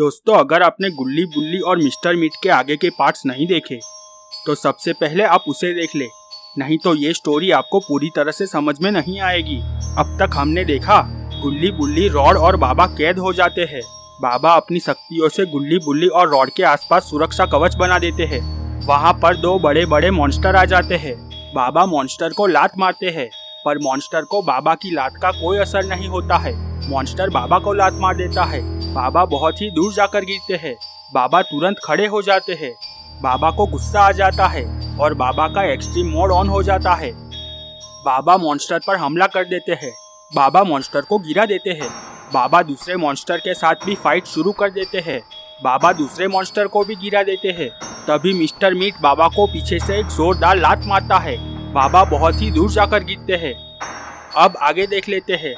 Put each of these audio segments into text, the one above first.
दोस्तों, अगर आपने गुल्ली बुल्ली और मिस्टर मीट के आगे के पार्ट्स नहीं देखे तो सबसे पहले आप उसे देख ले, नहीं तो ये स्टोरी आपको पूरी तरह से समझ में नहीं आएगी। अब तक हमने देखा गुल्ली बुल्ली, रॉड और बाबा कैद हो जाते हैं। बाबा अपनी शक्तियों से गुल्ली बुल्ली और रॉड के आसपास सुरक्षा कवच बना देते हैं। वहाँ पर दो बड़े बड़े मॉन्स्टर आ जाते हैं। बाबा मॉन्स्टर को लात मारते हैं, पर मॉन्स्टर को बाबा की लात का कोई असर नहीं होता है। मॉन्स्टर बाबा को लात मार देता है। बाबा बहुत ही दूर जाकर गिरते हैं। बाबा तुरंत खड़े हो जाते हैं। बाबा को गुस्सा आ जाता है और बाबा का एक्सट्रीम मोड ऑन हो जाता है। बाबा मॉन्स्टर पर हमला कर देते हैं। बाबा मॉन्स्टर को गिरा देते हैं। बाबा दूसरे मॉन्स्टर के साथ भी फाइट शुरू कर देते हैं। बाबा दूसरे मॉन्स्टर को भी गिरा देते हैं। तभी मिस्टर मीट बाबा को पीछे से एक जोरदार लात मारता है। बाबा बहुत ही दूर जाकर गिरते हैं। अब आगे देख लेते हैं।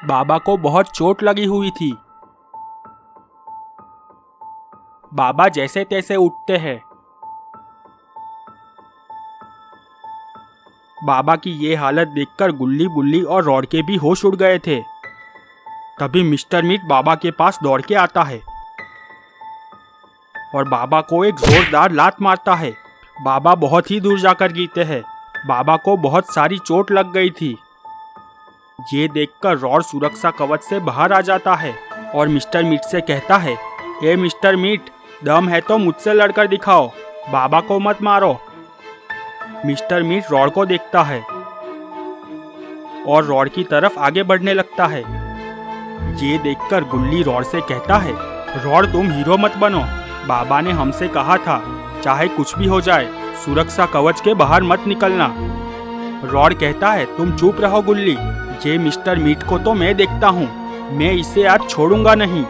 बाबा को बहुत चोट लगी हुई थी। बाबा जैसे तैसे उठते हैं। बाबा की ये हालत देखकर गुल्ली बुल्ली और रॉड के भी होश उड़ गए थे। तभी मिस्टर मीट बाबा के पास दौड़ के आता है और बाबा को एक जोरदार लात मारता है। बाबा बहुत ही दूर जाकर गिरते हैं। बाबा को बहुत सारी चोट लग गई थी। ये देखकर रॉड सुरक्षा कवच से बाहर आ जाता है और मिस्टर मीट से कहता है, ए मिस्टर मीट, दम है तो मुझसे लड़कर दिखाओ, बाबा को मत मारो। मिस्टर मीट रॉड को देखता है और रॉड की तरफ आगे बढ़ने लगता है। ये देखकर गुल्ली रॉड से कहता है, रॉड तुम हीरो मत बनो, बाबा ने हमसे कहा था चाहे कुछ भी हो जाए सुरक्षा कवच के बाहर मत निकलना। रॉड कहता है, तुम चुप रहो गुल्ली, ये मिस्टर मीट को तो मैं देखता हूँ, मैं इसे आज छोड़ूंगा नहीं।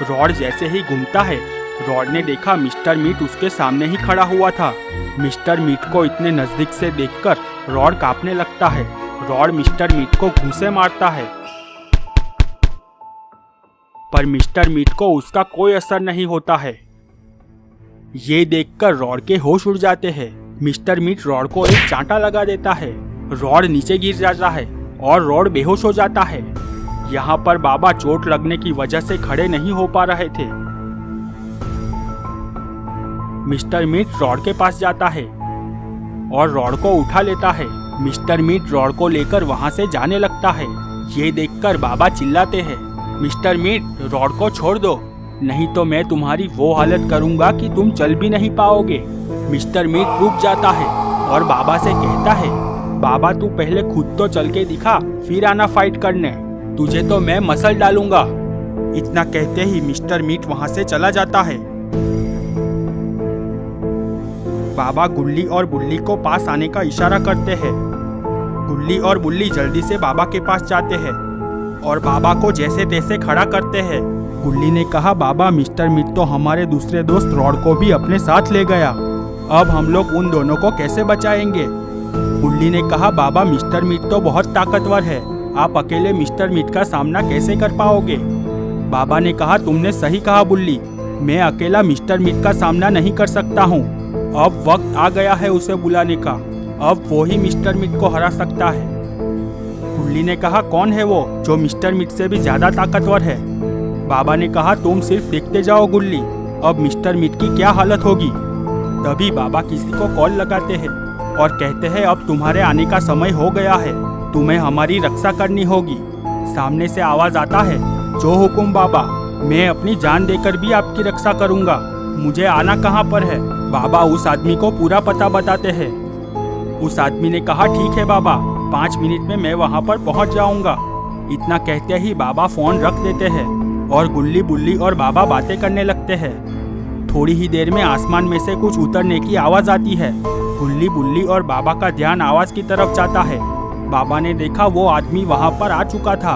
रॉड जैसे ही घूमता है, रॉड ने देखा मिस्टर मीट उसके सामने ही खड़ा हुआ था। मिस्टर मीट को इतने नजदीक से देखकर रॉड कांपने लगता है। रॉड मिस्टर मीट को घूंसे मारता है, पर मिस्टर मीट को उसका कोई असर नहीं होता है। ये देखकर रॉड के होश उड़ जाते हैं। मिस्टर मीट रॉड को एक चांटा लगा देता है। रॉड नीचे गिर जाता है और रॉड बेहोश हो जाता है। यहाँ पर बाबा चोट लगने की वजह से खड़े नहीं हो पा रहे थे। मिस्टर मीट रॉड के पास जाता है और रॉड को उठा लेता है। मिस्टर मीट रॉड को लेकर वहाँ से जाने लगता है। ये देखकर बाबा चिल्लाते हैं, मिस्टर मीट, रॉड को छोड़ दो, नहीं तो मैं तुम्हारी वो हालत करूंगा कि तुम चल भी नहीं पाओगे। मिस्टर मीट रुक जाता है और बाबा से कहता है, बाबा तू पहले खुद तो चल के दिखा, फिर आना फाइट करने, तुझे तो मैं मसल डालूंगा। इतना कहते ही मिस्टर मीट वहां से चला जाता है। बाबा गुल्ली और बुल्ली को पास आने का इशारा करते हैं। गुल्ली और बुल्ली जल्दी से बाबा के पास जाते हैं और बाबा को जैसे तैसे खड़ा करते हैं। गुल्ली ने कहा, बाबा मिस्टर मीट तो हमारे दूसरे दोस्त रॉड को भी अपने साथ ले गया, अब हम लोग उन दोनों को कैसे बचाएंगे। गुल्ली ने कहा, बाबा मिस्टर मीट तो बहुत ताकतवर है, आप अकेले मिस्टर मीट का सामना कैसे कर पाओगे। बाबा ने कहा, तुमने सही कहा बुल्ली, मैं अकेला मिस्टर मीट का सामना नहीं कर सकता हूँ, अब वक्त आ गया है उसे बुलाने का, अब वो ही मिस्टर मीट को हरा सकता है। गुल्ली ने कहा, कौन है वो जो मिस्टर मीट से भी ज्यादा ताकतवर है। बाबा ने कहा, तुम सिर्फ देखते जाओ गुल्ली, अब मिस्टर मीट की क्या हालत होगी। तभी बाबा किसी को कॉल लगाते हैं और कहते हैं, अब तुम्हारे आने का समय हो गया है, तुम्हें हमारी रक्षा करनी होगी। सामने से आवाज आता है, जो हुकुम बाबा, मैं अपनी जान देकर भी आपकी रक्षा करूंगा, मुझे आना कहाँ पर है। बाबा उस आदमी को पूरा पता बताते हैं। उस आदमी ने कहा, ठीक है बाबा, 5 मिनट में मैं वहाँ पर पहुँच जाऊंगा। इतना कहते ही बाबा फोन रख देते हैं और गुल्ली बुल्ली और बाबा बातें करने लगते हैं। थोड़ी ही देर में आसमान में से कुछ उतरने की आवाज आती है। गुल्ली बुल्ली और बाबा का ध्यान आवाज की तरफ जाता है। बाबा ने देखा वो आदमी वहाँ पर आ चुका था।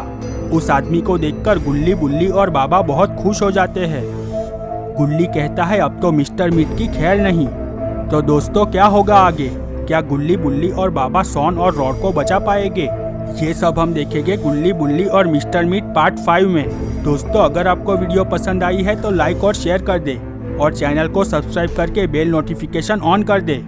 उस आदमी को देखकर गुल्ली बुल्ली और बाबा बहुत खुश हो जाते हैं। गुल्ली कहता है, अब तो मिस्टर मीट की खैर नहीं। तो दोस्तों, क्या होगा आगे? क्या गुल्ली बुल्ली और बाबा शॉन और रॉड को बचा पाएंगे? ये सब हम देखेंगे गुल्ली बुल्ली और मिस्टर मीट पार्ट 5 में। दोस्तों, अगर आपको वीडियो पसंद आई है तो लाइक और शेयर कर दे और चैनल को सब्सक्राइब करके बेल नोटिफिकेशन ऑन कर दे।